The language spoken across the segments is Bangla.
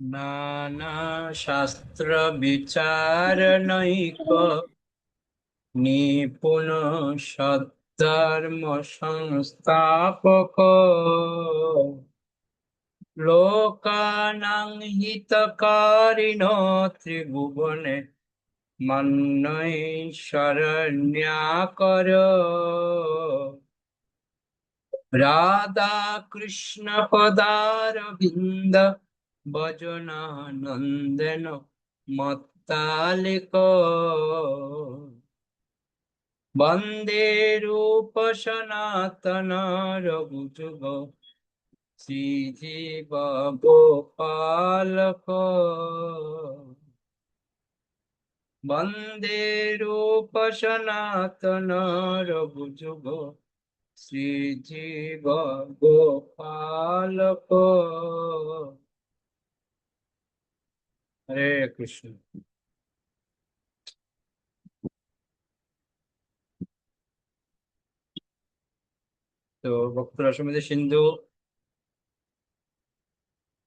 নানা শাস্ত্র বিচারণৈক নিপুণ সদ্ধর্ম সংস্থাপক লোকানাং হিতকারিণ ত্রিভুবনে মন্নৈ শরণ্যাকর রাধা কৃষ্ণ পদারবিন্দ ভজনানন্দেন মত্তালিক বন্দে রূপ সনাতন রঘুযুগ শ্রীজীব গোপালক বন্দে রূপ সনাতন রঘুযুগ শ্রীজীব গোপালক। হরে কৃষ্ণ। তো ভক্ত রসমৃদ্ধ সিন্ধু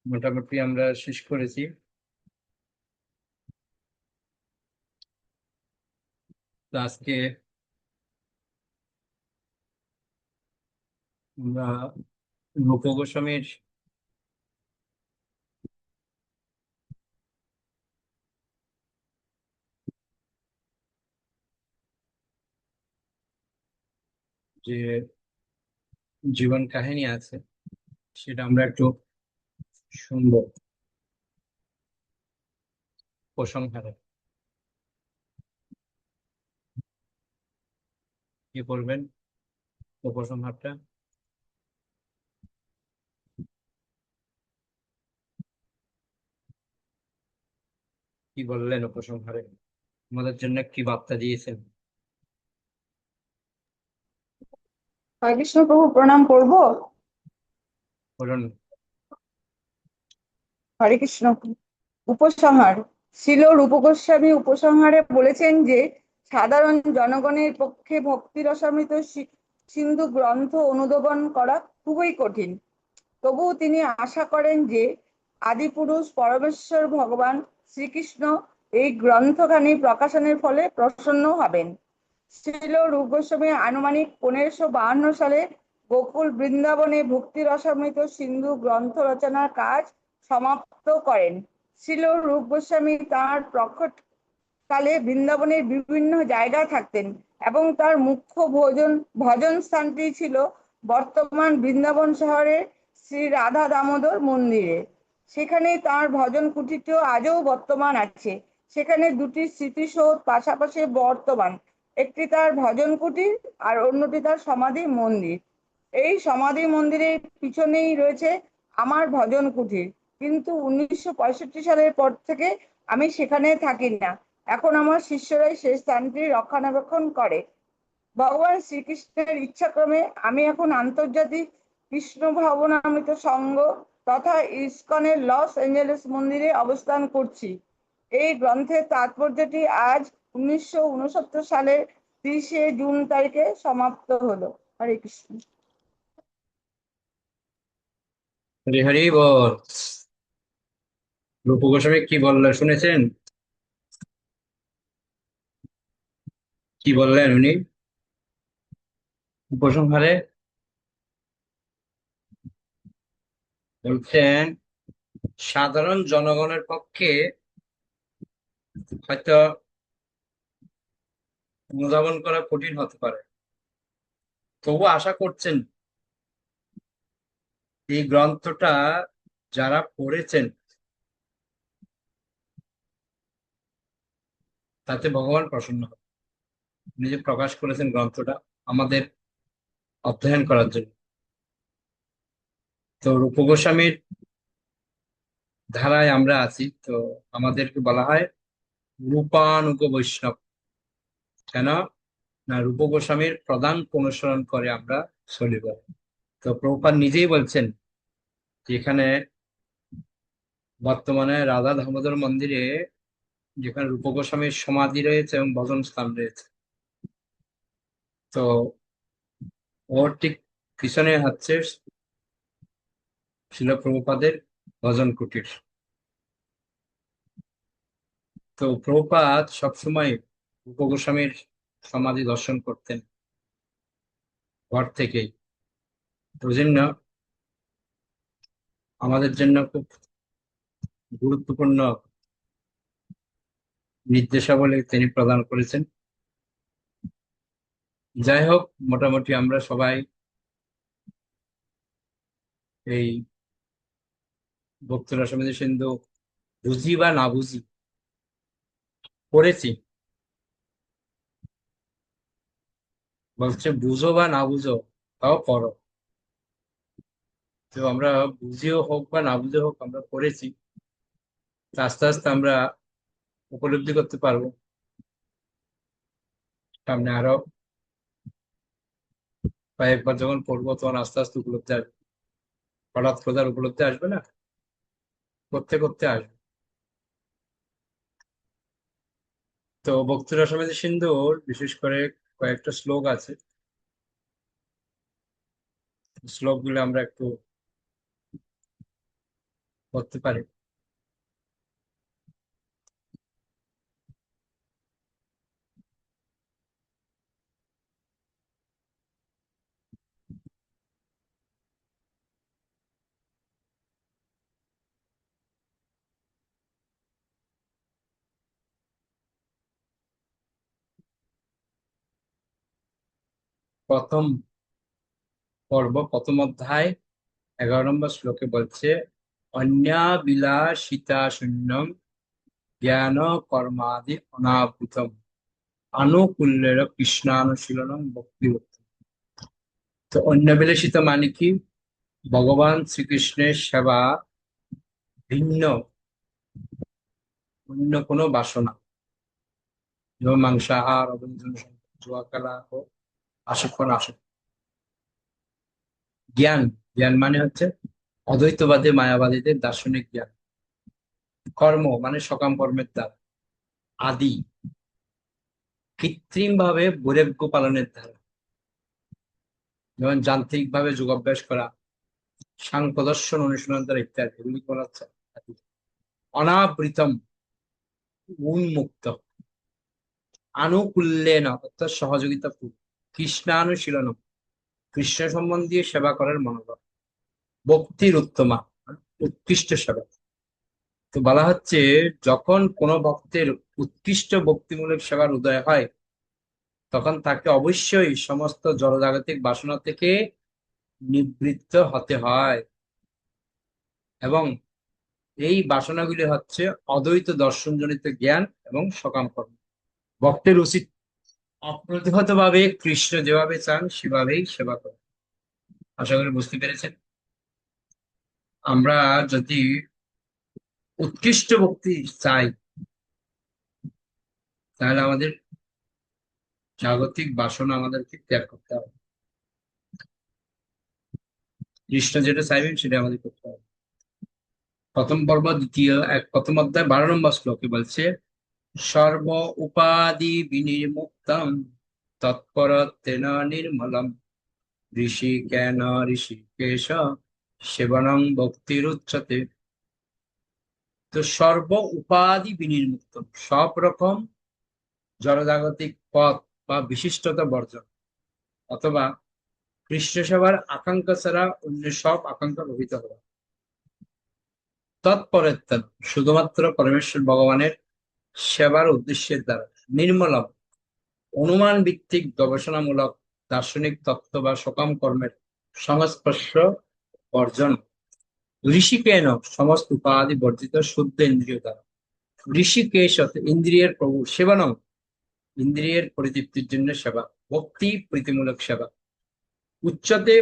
মোটামুটি আমরা শেষ করেছি। তো আজকে আমরা রূপ গোস্বামীর যে জীবন কাহিনী আছে সেটা আমরা একটু শুনবো উপসংহারে। কি করবেন উপসংহারটা? কি বললেন উপসংহারে? আমাদের জন্য কি বার্তা দিয়েছেন? হরে কৃষ্ণ প্রভু, প্রণাম করব। বলুন। হরে কৃষ্ণ। উপসংহার। শিল রূপ গোস্বামী উপসংহারে বলেছেন যে সাধারণ জনগণের পক্ষে ভক্তি রসামৃত সিন্ধু গ্রন্থ অনুধাবন করা খুবই কঠিন। তবুও তিনি আশা করেন যে আদিপুরুষ পরমেশ্বর ভগবান শ্রীকৃষ্ণ এই গ্রন্থখানি প্রকাশনের ফলে প্রসন্ন হবেন। শিল রূপ গোস্বামী আনুমানিক 1552 সালে গোকুল বৃন্দাবনে ভক্তি রসামৃত সিন্ধু গ্রন্থ রচনার কাজ সমাপ্ত করেন। শিল রূপ গোস্বামী তাঁর প্রকট কালে বৃন্দাবনের বিভিন্ন জায়গায় থাকতেন এবং তার মুখ্য ভজন স্থানটি ছিল বর্তমান বৃন্দাবন শহরের শ্রী রাধা দামোদর মন্দিরে। সেখানে তার ভজন কুটিরটিও আজও বর্তমান আছে। সেখানে দুটি স্মৃতিসৌধ পাশাপাশি বর্তমান, একটি তার ভজন কুটির আর অন্যটি তার সমাধি মন্দির। এই সমাধি মন্দিরের পিছনেই রয়েছে আমার ভজন কুটির, কিন্তু 1965 সালের পর থেকে আমি সেখানে থাকি না। এখন আমার শিষ্যরাই সেই স্থানটি রক্ষণাবেক্ষণ করে। ভগবান শ্রীকৃষ্ণের ইচ্ছাক্রমে আমি এখন আন্তর্জাতিক কৃষ্ণ ভাবনামৃত সংঘ তথা ইসকনের লস এঞ্জেলেস মন্দিরে অবস্থান করছি। এই গ্রন্থের তাৎপর্যটি আজ 1969 সালের 30 জুন তারিখে সমাপ্ত হলো। হরে কৃষ্ণ। হরি হরি বল। রূপ গোস্বামী কি বললেন শুনেছেন? কি বললেন উনি উপসংহারে? বলছেন সাধারণ জনগণের পক্ষে হয়তো অনুধাবন করা কঠিন হতে পারে, তবু আশা করছেন এই গ্রন্থটা যারা পড়েছেন তাতে ভগবান প্রসন্ন হবে। উনি যে প্রকাশ করেছেন গ্রন্থটা আমাদের অধ্যয়ন করার জন্য। তো রূপ গোস্বামীর ধারায় আমরা আছি, তো আমাদেরকে বলা হয় রূপানুগ বৈষ্ণব। কেন না? রূপ গোস্বামীর প্রধান অনুসরণ করে আমরা চলিব। তো প্রভুপাদ নিজেই বলছেন যে এখানে বর্তমানে রাধা দামোদর মন্দিরে যেখানে রূপ গোস্বামীর সমাধি রয়েছে এবং ভজন স্থান রয়েছে, তো ওর ঠিক পিছনে হচ্ছে শিল প্রভুপাদের ভজন কুটির। তো প্রভুপাদ সবসময় রূপ গোস্বামীর সমাধি দর্শন করতেন ঘর থেকেই। ওই জন্য আমাদের জন্য খুব গুরুত্বপূর্ণ নির্দেশাবলী তিনি প্রদান করেছেন। যাই হোক, মোটামুটি আমরা সবাই এই ভক্তি রসামৃত সিন্ধু বুঝি বা না বুঝি পড়েছি। বলছে বুঝো বা না বুঝো তাও পড়ো। তো আমরা বুঝিও হোক বা না বুঝে হোক আমরা পড়েছি। তো আস্তে আস্তে আমরা উপলব্ধি করতে পারবো। সামনে আরো কয়েকবার যখন পড়বো তখন আস্তে আস্তে উপলব্ধি আসবে। হঠাৎ করে আর উপলব্ধি আসবে না, করতে করতে আসবে। তো ভক্তি রসামৃত সিন্ধুর বিশেষ করে কয়েকটা শ্লোক আছে, শ্লোকগুলো আমরা একটু পড়তে পারি। প্রথম পর্ব প্রথম অধ্যায় 11 নম্বর শ্লোকে বলছে, অন্যাবিলাসিতা শূন্যম জ্ঞান কর্মাদি অনাবৃতম আনুকূল্যের কৃষ্ণানুশীলনম ভক্তি ভক্তি। তো অন্যাবিলাসিতা মানে কি? ভগবান শ্রীকৃষ্ণের সেবা ভিন্ন অন্য কোনো বাসনা, যেমন মাংসাহার, অবৈধ জুয়া খেলা ও আসক্তি আসক্তি। জ্ঞান, জ্ঞান মানে হচ্ছে অদ্বৈতবাদী মায়াবাদীদের দার্শনিক জ্ঞান। কর্ম মানে সকাম কর্মের দ্বারা। আদি, কৃত্রিম ভাবে বৈরাগ্য পালনের দ্বারা, যেমন যান্ত্রিক ভাবে যোগাভ্যাস করা, সাংখ্য দর্শন অনুশীলন দ্বারা ইত্যাদি, এগুলি করা হচ্ছে আদি। অনাবৃতম, উন্মুক্ত। আনুকূল্যেন অর্থাৎ সহযোগিতা পূর্ণ। কৃষ্ণানুশীলন, কৃষ্ণ সম্বন্ধীয় সেবা করার মনোভাব। ভক্তির উত্তমা, উৎকৃষ্ট সেবা। তো বলা হচ্ছে যখন কোনো ভক্তের উৎকৃষ্ট ভক্তিমূলক সেবার উদয় হয় তখন তাকে অবশ্যই সমস্ত জড়জাগতিক বাসনা থেকে নিবৃত্ত হতে হয়, এবং এই বাসনাগুলি হচ্ছে অদ্বৈত দর্শনজনিত জ্ঞান এবং সকাম কর্ম। ভক্তের উচিত অপ্রতিহত ভাবে কৃষ্ণ যেভাবে চান সেভাবেই সেবা করে। আশা করি বুঝতে পেরেছেন। আমরা যদি উৎকৃষ্ট ভক্তি চাই তাহলে আমাদের জাগতিক বাসনা আমাদেরকে ত্যাগ করতে হবে। কৃষ্ণ যেটা চাইবেন সেটা আমাদের করতে হবে। প্রথম পর্ব প্রথম অধ্যায় 12 নম্বর শ্লোকে বলছে, সর্ব উপাধি বিনির্মুক্তম তৎপরত্বেন নির্মলম ঋষি জ্ঞান ঋষিকেশ সেবনং ভক্তিরুচ্যতে। তো সর্ব উপাধি বিনির্মুক্ত, সব রকম জড়জাগতিক পথ বা বিশিষ্টতা বর্জন, অথবা কৃষ্ণ সেবার আকাঙ্ক্ষা ছাড়া অন্য সব আকাঙ্ক্ষা রহিত হওয়া। তৎপরত্বেন, শুধুমাত্র পরমেশ্বর ভগবানের সেবার উদ্দেশ্যের দ্বারা। নির্মলম, অনুমান ভিত্তিক গবেষণামূলক দার্শনিক তত্ত্ব বা সকাম কর্মের সংস্পর্শ বর্জন। ঋষিকেন, সমস্ত উপাধি বর্জিত শুদ্ধ ইন্দ্রিয় দ্বারা। ঋষিকেশ ইন্দ্রিয়ের প্রভু, সেবানং, ইন্দ্রিয়ের পরিতৃপ্তির জন্য সেবা। ভক্তি প্রীতিমূলক সেবা। উচ্চতে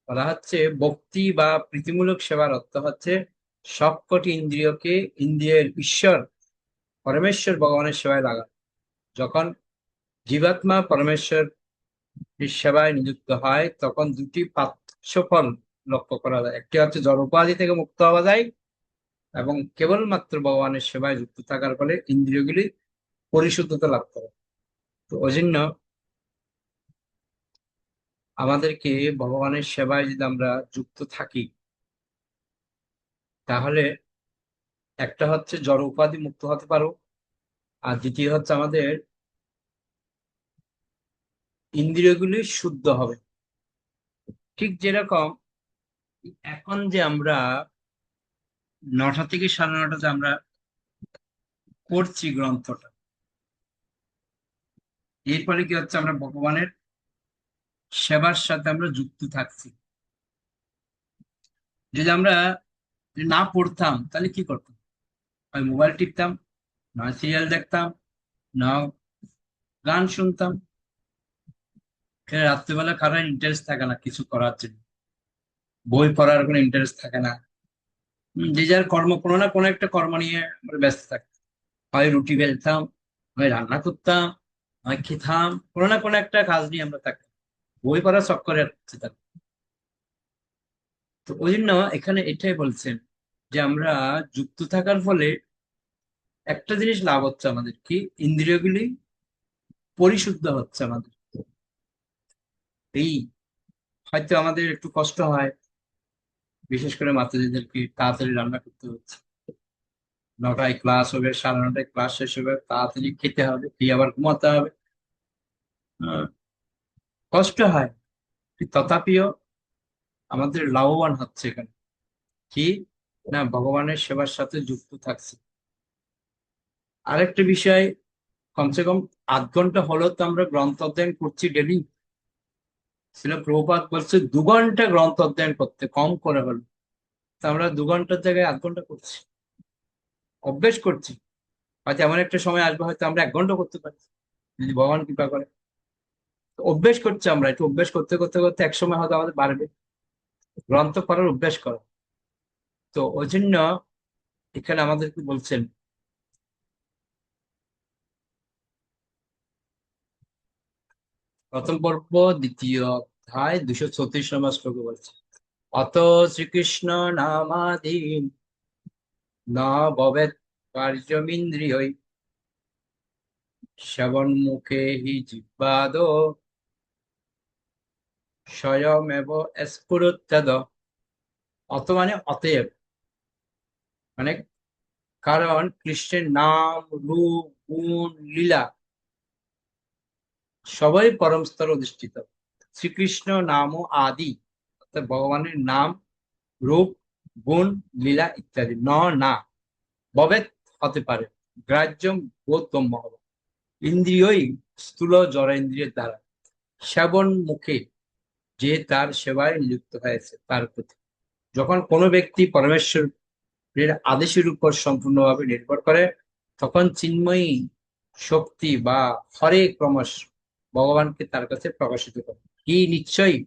বলা হচ্ছে ভক্তি বা প্রীতিমূলক সেবার অর্থ হচ্ছে সবকটি ইন্দ্রিয়কে ইন্দ্রিয়ের ঈশ্বর পরমেশ্বর ভগবানের সেবায় লাগা। যখন জীবাত্মা পরমেশ্বর সেবায় নিযুক্ত হয় তখন দুটি পার্শ্বফল লক্ষ্য করা যায়। একটি হচ্ছে জড় উপাধি থেকে মুক্ত হওয়া যায়, এবং কেবলমাত্র ভগবানের সেবায় যুক্ত থাকার ফলে ইন্দ্রিয়গুলি পরিশুদ্ধতা লাভ করে। তো ওই জন্য আমাদেরকে ভগবানের সেবায় যদি আমরা যুক্ত থাকি তাহলে একটা হচ্ছে জড় উপাধি মুক্ত হতে পারো, আর দ্বিতীয় হচ্ছে আমাদের ইন্দ্রিয়গুলি শুদ্ধ হবে। ঠিক যেরকম এখন যে আমরা 9টা থেকে 9:30 আমরা পড়ছি গ্রন্থটা, এরপরে কি হচ্ছে আমরা ভগবানের সেবার সাথে আমরা যুক্ত থাকছি। যদি আমরা না পড়তাম তাহলে কি করতাম? হয় মোবাইল টিপতাম, না সিরিয়াল দেখতাম, না গান শুনতাম। রাত্রিবেলা কারোর ইন্টারেস্ট থাকে না কিছু করার জন্য, বই পড়ার কোনো ইন্টারেস্ট থাকে না। যে যার কর্ম, কোনো না কোনো একটা কর্ম নিয়ে আমরা ব্যস্ত থাকতাম। হয় রুটি বেলতাম, হয় রান্না করতাম, হয় খেতাম, কোনো না কোনো একটা কাজ নিয়ে আমরা থাকতাম, বই পড়া চক্করে যেতাম। তো ওই জন্য এখানে এটাই বলছেন যে আমরা যুক্ত থাকার ফলে একটা জিনিস লাভ হচ্ছে আমাদের, কি ইন্দ্রিয়গুলি পরিশুদ্ধ হচ্ছে আমাদের। এই হয়তো আমাদের একটু কষ্ট হয়, বিশেষ করে মাতাজিদেরকে তাড়াতাড়ি রান্না করতে হচ্ছে, 9টায় ক্লাস হবে, 9:30টায় ক্লাস শেষ হবে, তাড়াতাড়ি খেতে হবে, খেয়ে আবার ঘুমাতে হবে। আহ, কষ্ট হয়, তথাপিও আমাদের লাভবান হচ্ছে এখানে, কি না ভগবানের সেবার সাথে যুক্ত থাকছে। আরেকটা বিষয়, কমসে কম 8 ঘন্টা হলেও তো আমরা গ্রন্থ অধ্যয়ন করছি ডেলি। ছিল প্রভুপাদ বলছে 2 ঘন্টা গ্রন্থ অধ্যয়ন করতে, কম করে হলো। তা আমরা 2 ঘন্টার জায়গায় 8 ঘন্টা করছি, অভ্যেস করছি। হয়তো এমন একটা সময় আসবে হয়তো আমরা 1 ঘন্টা করতে পারি, যদি ভগবান কৃপা করে। তো অভ্যেস করছি আমরা, একটু অভ্যেস করতে করতে করতে একসময় হয়তো আমাদের বাড়বে গ্রন্থ পড়ার অভ্যেস করা। তো ওই জন্য এখানে আমাদেরকে বলছেন, প্রথম পর্ব 2য় অধ্যায় 234 নম্বর শ্লোকে বলছে, অত শ্রীকৃষ্ণ নামাধীন না ভবেৎ কার্যমিন্দ্রিয়ৈ শ্রবণ মুখে হি জিহ্বাদ স্বয়মেব স্ফুরত্যাদ। অত মানে অতএব, মানে কারণ কৃষ্ণের নাম, রূপ, গুণ, লীলা সবাই পরম স্তর অধিষ্ঠিত। শ্রীকৃষ্ণ নাম ও আদি, অর্থাৎ ভগবানের নাম, রূপ, গুণ, লীলা ইত্যাদি না ভবেৎ হতে পারে, গ্রাহ্যম বোধগম্য হবে, ইন্দ্রিয়ই স্থূল জড়েন্দ্রিয়ের দ্বারা, শ্রবণ মুখে যে তার সেবায় নিযুক্ত হয়েছে তার প্রতি। যখন কোনো ব্যক্তি পরমেশ্বরের আদেশের উপর সম্পূর্ণভাবে নির্ভর করে, তখন চিন্ময়ী শক্তি বা হরে ক্রমশ ভগবানকে তার কাছে প্রকাশিত করে। কি নিশ্চয়ই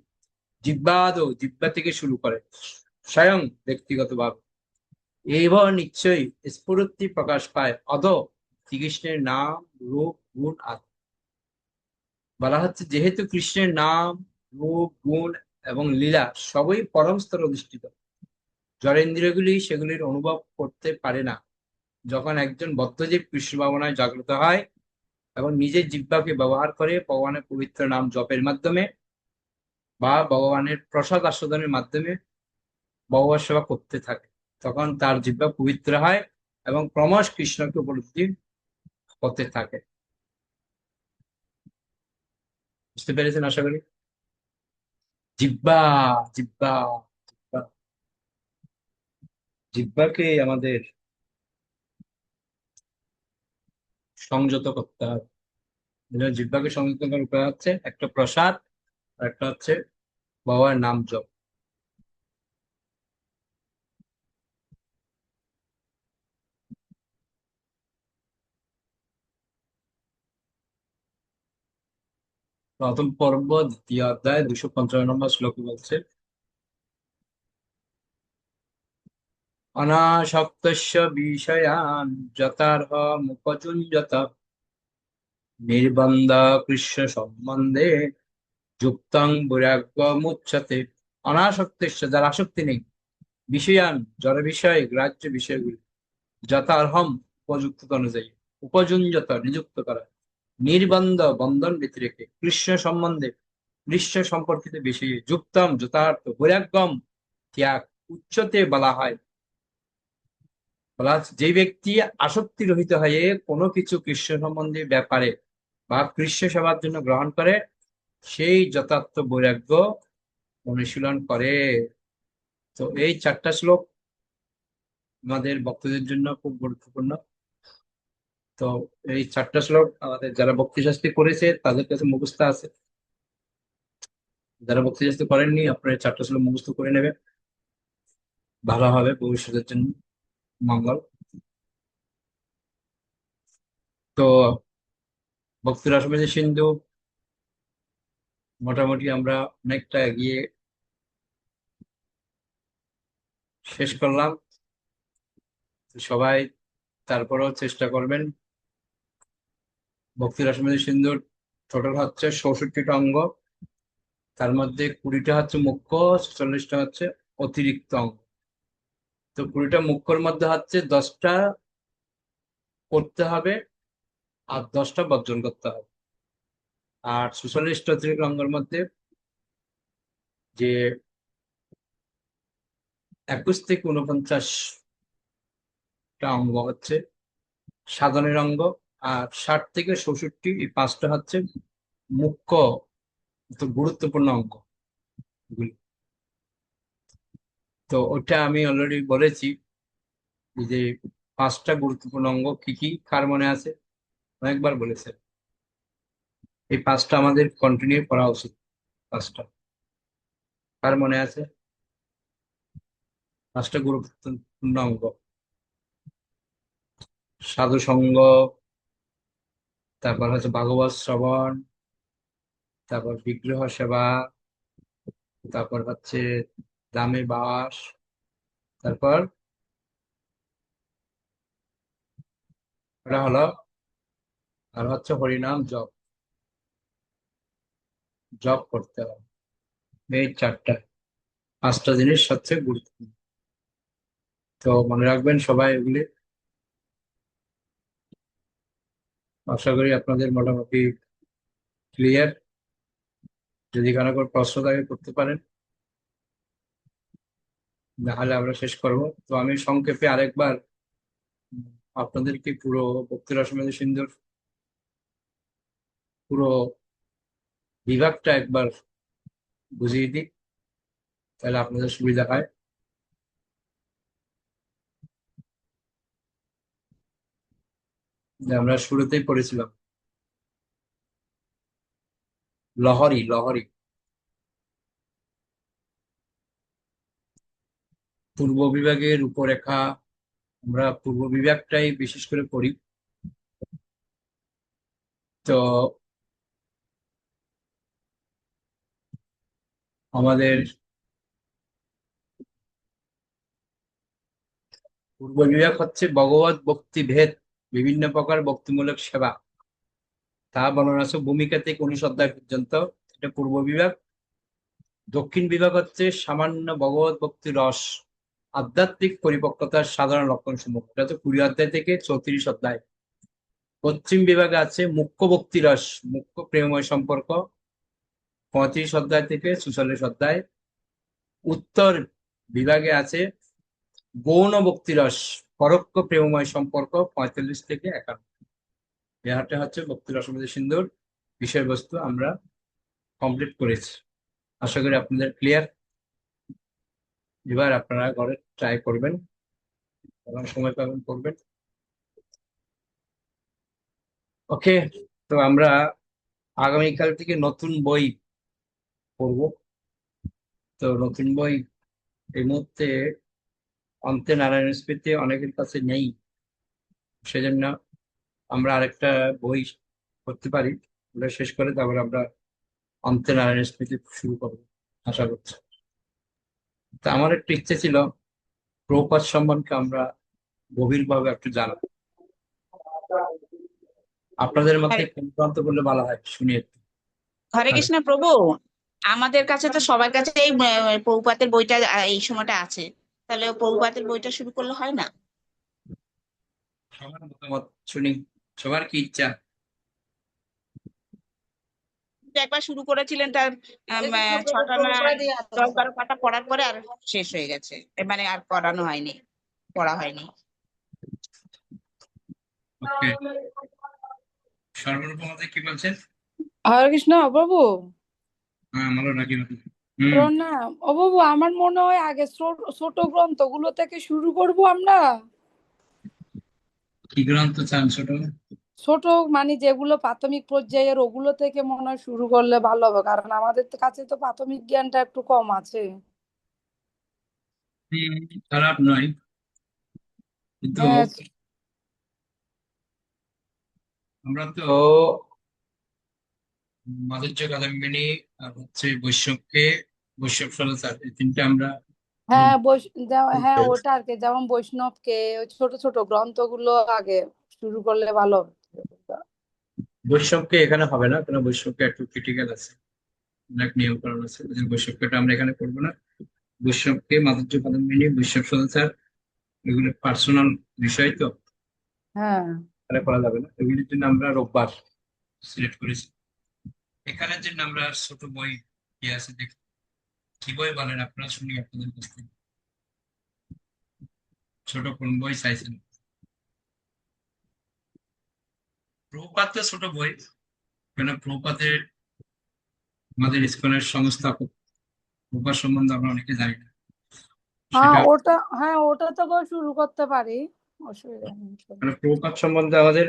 জিহ্বা থেকে শুরু করে, স্বয়ং ব্যক্তিগতভাবে এইবার নিশ্চয়ই স্ফুরতি প্রকাশ পায় অদ শ্রীকৃষ্ণের নাম, রূপ, গুণ আদি। বলা হচ্ছে যেহেতু কৃষ্ণের নাম, রূপ, গুণ এবং লীলা সবই পরম স্তর অধিষ্ঠিত, জড়েন্দ্রিয়গুলি সেগুলির অনুভব করতে পারে না। যখন একজন বদ্ধজীব কৃষ্ণ ভাবনায় জাগ্রত হয় এবং নিজের জিহ্বাকে ব্যবহার করে ভগবানের পবিত্র নাম জপের মাধ্যমে বা ভগবানের প্রসাদ আস্বাদনের মাধ্যমে ভগবত সেবা করতে থাকে, তখন তার জিহ্বা পবিত্র হয় এবং ক্রমশ কৃষ্ণকে উপলব্ধি হতে থাকে। বুঝতে পেরেছেন আশা করি? জিহ্বা, জিহ্বা, জিহ্বা, জিহ্বাকে আমাদের সংযত করতে হবে। জিহ্বাকে সংযত করার উপায় হচ্ছে একটা প্রসাদ, আর একটা হচ্ছে বাবার নাম জপ। প্রথম পর্ব 2য় অধ্যায় 255 নম্বর শ্লোকে বলছে, অনাসক্তস্য বিষয়ান যথার্হ মুপযুঞ্জত নির্বন্ধ কৃষ্ণ সম্বন্ধে যুক্তং বৈরাগ্যমুচ্যতে। অনাসক্তস্য, যার আসক্তি নেই, বিষয়ান জড় বিষয়, গ্রাহ্য বিষয়গুলি, যথার্হম উপযুক্ত অনুযায়ী, উপযুঞ্জত নিযুক্ত করা, নির্বন্ধ বন্ধন ব্যতিরেকে, কৃষ্ণ সম্বন্ধে কৃষ্ণ সম্পর্কিত বিষয়ে, যুক্তম যথার্থ, বৈরাগ্যম ত্যাগ, উচ্চতে বলা হয় বলা আছে, যে ব্যক্তি আসক্তি রহিত হয়ে কোনো কিছু কৃষ্ণ সম্বন্ধী ব্যাপারে বা কৃষ্ণ সেবার জন্য গ্রহণ করে, সেই যথার্থ বৈরাগ্য অনুশীলন করে। তো এই 4টা শ্লোক আমাদের ভক্তদের জন্য খুব গুরুত্বপূর্ণ। তো এই 4টা শ্লোক আমাদের যারা ভক্তি শাস্ত্রী করেছে তাদের কাছে মুখস্থ আছে, যারা ভক্তি শাস্ত্রী করেননি আপনারা এই 4টা শ্লোক মুখস্থ করে নেবেন, ভালো হবে ভবিষ্যতের জন্য মঙ্গল। তো ভক্তি রসমের সিন্ধু মোটামুটি আমরা অনেকটা এগিয়ে শেষ করলাম। তো সবাই তারপরেও চেষ্টা করবেন। ভক্তি রসমের সিন্ধুর টোটাল হচ্ছে 64টা অঙ্গ, তার মধ্যে 20টা হচ্ছে মুখ্য, 46টা হচ্ছে অতিরিক্ত অঙ্গ। তো 20টা মুখ্যর মধ্যে হচ্ছে 10টা করতে হবে আর 10টা বর্জন করতে হবে। আর 46টা অতিরিক্ত অঙ্গের মধ্যে যে 21 থেকে 49টা অঙ্গ হচ্ছে সাধনের অঙ্গ, আর 60 থেকে 66 এই 5টা হচ্ছে মুখ্য, তো গুরুত্বপূর্ণ অঙ্গ গুলি। তো ওটা আমি অলরেডি বলেছি যে 5টা গুরুত্বপূর্ণ অঙ্গ কি কি, কার মনে আছে? অনেকবার বলেছে। এই 5টা আমাদের কন্টিনিউ করা উচিত। 5টা কার মনে আছে? 5টা গুরুত্বপূর্ণ অঙ্গ: সাধু সঙ্গ, তারপর হচ্ছে ভাগবত শ্রবণ, তারপর বিগ্রহ সেবা, তারপর হচ্ছে ধামে বাস, তারপর এটা হলো, আর হচ্ছে হরিনাম জপ, জপ করতে হবে। এই 5টা জিনিস সবচেয়ে গুরুত্বপূর্ণ। তো মনে রাখবেন সবাই এগুলি। আশা করি আপনাদের মোটামুটি ক্লিয়ার। যদি কারো কোনো প্রশ্ন থাকে করতে পারেন, নাহলে আমরা শেষ করব। তো আমি সংক্ষেপে আরেকবার উম, আপনাদেরকে পুরো ভক্তি রসমের সিন্ধুর পুরো বিভাগটা একবার বুঝিয়ে দিই, তাহলে আপনাদের সুবিধা হয়। যে আমরা শুরুতেই পড়েছিলাম লহরী, লহরী পূর্ব বিভাগের রূপরেখা। আমরা পূর্ব বিভাগটাই বিশেষ করে পড়ি। তো আমাদের পূর্ব বিভাগ হচ্ছে ভগবত ভক্তি ভেদ, বিভিন্ন প্রকার ভক্তিমূলক সেবা, তা বর্ণনা আছে ভূমিকা থেকে 19 অধ্যায় পর্যন্ত। এটা পূর্ব বিভাগ। দক্ষিণ বিভাগ হচ্ছে সামান্য ভগবত ভক্তি রস, আধ্যাত্মিক পরিপক্কতার সাধারণ লক্ষণ সমূহ, এটা হচ্ছে 20 অধ্যায় থেকে 34 অধ্যায়। পশ্চিম বিভাগে আছে মুখ্য ভক্তি রস, মুখ্য প্রেমময় সম্পর্ক, 35 অধ্যায় থেকে 46 অধ্যায়। উত্তর বিভাগে আছে গৌণ ভক্তি রস, পরোক্ষ প্রেমময় সম্পর্ক, 45 থেকে 51। এটা হচ্ছে ভক্তি রসমৃদ্ধ সিন্ধুর বিষয়বস্তু আমরা কমপ্লিট করেছি। আশা করি আপনাদের ক্লিয়ার। এবার আপনারা ঘরে ট্রাই করবেন, যখন সময় পাবেন করবেন। ওকে। তো আমরা আগামীকাল থেকে নতুন বই পড়বো। তো নতুন বই এই মুহূর্তে অন্তে নারায়ণ স্মৃতি অনেকের কাছে নেই, সেজন্য আমরা আরেকটা বই করতে পারি। ওটা শেষ করে তারপর আমরা অন্তে নারায়ণ স্মৃতি শুরু করবো আশা করছি। তা আমার একটু ইচ্ছে ছিল প্রভুপাদ সম্বন্ধে আমরা গভীরভাবে একটু জানা। আপনাদের মধ্যে হরে কোন গ্রন্থ বললে ভালো হয় শুনি একটু। হরে আরে, কৃষ্ণ প্রভু। আমাদের কাছে তো সবার কাছে এই প্রভুপাতের বইটা এই সময়টা আছে। তাহলে প্রভুপাতের বইটা শুরু করলে হয় না? সবার মতামত শুনি, সবার কি ইচ্ছা। কিন্তু একবার শুরু করেছিলেন তার 6টা না 10-12 পাতা পড়ার পরে আর শেষ হয়ে গেছে। মানে আর পড়ানো হয়নি, পড়া হয়নি। ওকে, সর্বরূপ আমাদের কি বলছেন? হরে কৃষ্ণ প্রভু। হ্যাঁ, ভালো নাকি? হুম। প্রণাম ও বাবু, আমার মনে হয় আগে ছোট ছোট গ্রন্থগুলো থেকে শুরু করব আমরা। কি গ্রন্থ চান ছোট? ছোট মানে যেগুলো প্রাথমিক পর্যায়ের, ওগুলো থেকে মনে হয় শুরু করলে ভালো হবে, কারণ আমাদের তো কাছে তো প্রাথমিক জ্ঞানটা একটু কম আছে। হুম, খারাপ নয়, কিন্তু হ্যাঁ। আমরা তো মাধুর্য কাদম্বিনী আর হচ্ছে বৈষ্ণবকে, বৈষ্ণব সরলাচার, এই তিনটে আমরা হ্যাঁ হ্যাঁ, ওটা আর কি, যেমন বৈষ্ণবকে ওই ছোট ছোট গ্রন্থগুলো আগে শুরু করলে ভালো হবে। বৈষ্ণবকে এখানে হবে না, কারণ বৈষ্ণবকে একটু ক্রিটিক্যাল আছে, অনেক নিয়মকানুন আছে, ওই জন্য বৈষ্ণবকে আমরা এখানে করবো না। বৈষ্ণবকে, মাধুর্য কাদম্বিনী, বৈষ্ণব সদাচার, এগুলো পার্সোনাল বিষয় তো হ্যাঁ এখানে করা যাবে না, এগুলির জন্য আমরা রোববার সিলেক্ট করেছি। এখানের জন্য আমরা ছোট বই কি আছে দেখি, কি বই বলেন আপনারা, শুনি আপনাদের কাছ থেকে। ছোট কোন বই চাইছেন? প্রভুপাত তো ছোট বই, কেন প্রভুপাতের, আমাদের ইসকনের সংস্থাপক, প্রভুপাত সম্বন্ধে আমরা অনেকে জানি না, হ্যাঁ সেটা ওটা, হ্যাঁ ওটা তো শুরু করতে পারি, অসুবিধা নেই। মানে প্রভুপাত সম্বন্ধে আমাদের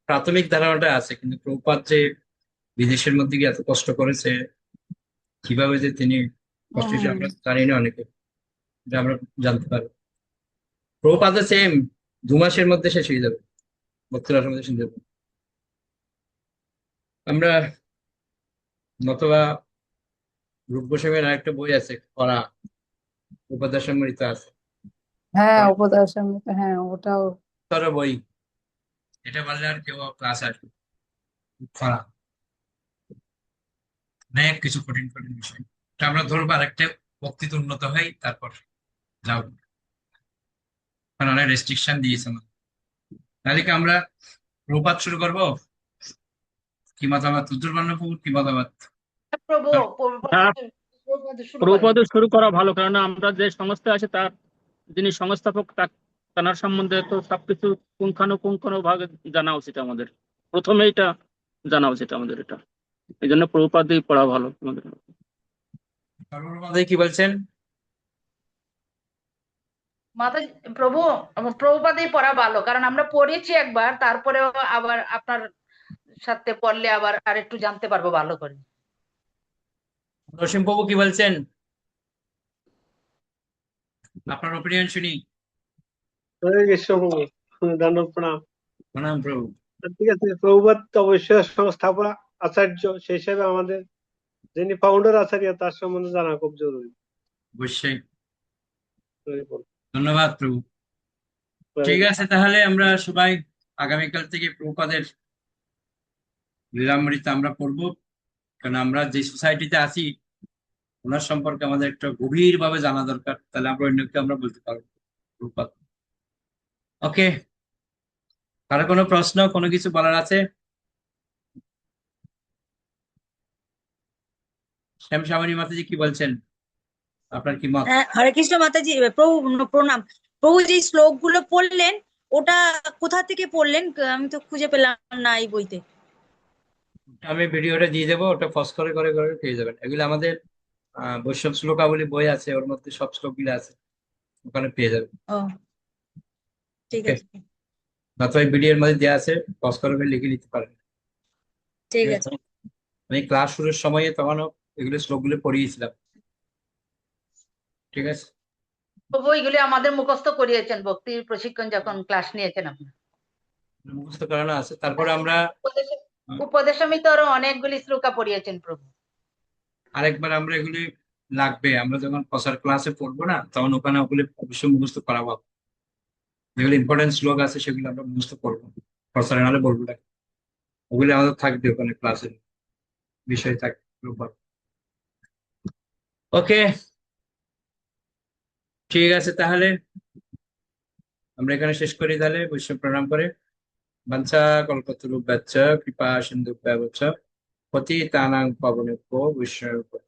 প্রাথমিক ধারণাটা আছে, কিন্তু প্রভুপাত যে বিদেশের মধ্যে গিয়ে এত কষ্ট করেছে, কিভাবে যে তিনি কষ্ট হয়েছে হুম। আমরা জানি না অনেকে, এটা আমরা জানতে পারবো। প্রভুপাত সেম 2 মাসের মধ্যে শেষ হয়ে যাবে, বক্তৃতার মধ্যে শুনতে পাবো। আমরা নতবা রূপ গোস্বামীর আরেকটা বই আছে পড়া, উপদেশ সম্মিলিত আছে, হ্যাঁ উপদেশ হ্যাঁ ওটাও। বড় বই, এটা পারলে আর কেউ ক্লাস আসবে, পড়া অনেক কিছু কঠিন কঠিন বিষয়, এটা আমরা ধরবো আরেকটা বক্তৃতা উন্নত হয় তারপর যাও, কারণ অনেক রেস্ট্রিকশন দিয়েছে আমাদের। তাহলে কি আমরা প্রপাত শুরু করবো? কি মতামত, উত্তরবর্ণ প্রভু, কি মতামত? প্রভু হ্যাঁ, প্রভু শুরু করেন। প্রভুপদ শুরু করা ভালো, কারণ আমরা যে সংস্থা আছে তার যিনি সংস্থাপক তার সম্বন্ধে তো সবকিছু পুঙ্খানুপুঙ্খানু ভাবে জানা উচিত আমাদের, প্রথমে এটা জানা উচিত আমাদের, এটা এই জন্য প্রভুপাদ দিয়ে পড়া ভালো আমাদের। সর্বপ্রথমে কি বলছেন? মাতা প্রভু, প্রভুপাদেই পড়া ভালো, কারণ আমরা পড়েছি একবার, তারপরেও আবার আপনার সাথে পড়লে আবার আর একটু জানতে পারবো ভালো করে। নরসিংহ প্রভু কি বলছেন? আপনার ওপিনিয়ন শুনি। হরে কৃষ্ণ প্রভু, দণ্ডক প্রণাম। প্রণাম প্রভু। ঠিক আছে, প্রভুপাদ তো অবশ্যই সংস্থাপক আচার্য, সেই হিসাবে আমাদের যিনি ফাউন্ডার আচার্য তার সম্বন্ধে জানা খুব জরুরি। অবশ্যই, ধন্যবাদ প্রভু। ঠিক আছে, তাহলে আমরা সবাই আগামীকাল থেকে প্রভুপাদের লীলামৃত আমরা পড়বো, কারণ আমরা যে সোসাইটিতে আছি ওনার সম্পর্কে আমাদের একটা গভীর ভাবে জানা দরকার, তাহলে আমরা অন্যকে আমরা বলতে পারবো প্রভুপাদ। ওকে, কারো কোনো প্রশ্ন, কোনো কিছু বলার আছে? শ্যাম সামনী মাতাজি কি বলছেন, আপনার কি মত? হরে কৃষ্ণ মাতাজি, প্রভু প্রণাম। প্রভু যে শ্লোক গুলো পড়লেন ওটা কোথা থেকে পড়লেন? আমি তো খুঁজে পেলাম না এই বইতে। আমি ভিডিওটা দিয়ে দেবো, ওটা পজ করে করে করে পেয়ে যাবেন। এগুলো আমাদের বৈষ্ণব শ্লোকাবলী বই আছে, ওর মধ্যে সব শ্লোকগুলো আছে, ওখানে পেয়ে যাবেন। ও ঠিক ওকে, আছে, নয়তো এই ভিডিওর মধ্যে দেওয়া আছে, পজ করে করে লিখে নিতে পারেন। ঠিক ঠিক আছে। আছে, আমি ক্লাস শুরুর সময়ে তখনও এগুলো শ্লোকগুলো পড়িয়েছিলাম। ঠিক আছে, প্রভু এগুলি আমাদের মুখস্থ করিয়েছেন ভক্তির প্রশিক্ষণ যখন ক্লাস নিয়েছেন আপনি। মুখস্থ করানো আছে, তারপরে আমরা উপদেশামৃত আরো অনেকগুলি শ্লোকা পড়িয়েছেন প্রভু। আরেকবার আমরা এগুলি লাগবে, আমরা যখন প্রসার ক্লাসে পড়বো না, তখন ওখানে ওগুলি অবশ্যই মুখস্থ করাবো। যেগুলো ইম্পর্টেন্ট শ্লোক আছে সেগুলো আমরা মুখস্থ করবো, প্রসারে নাহলে বলবো না, ওগুলি আমাদের থাকবে ওখানে ক্লাসের বিষয় থাকবে। ওকে, ঠিক আছে, তাহলে আমরা এখানে শেষ করি, তাহলে বৈষ্ণব প্রণাম করে। বাঞ্ছা কল্পতরুভ্যশ্চ কৃপা সিন্ধুভ্যেব চ পতিতানাং পাবনেভ্যো বৈষ্ণবেভ্যো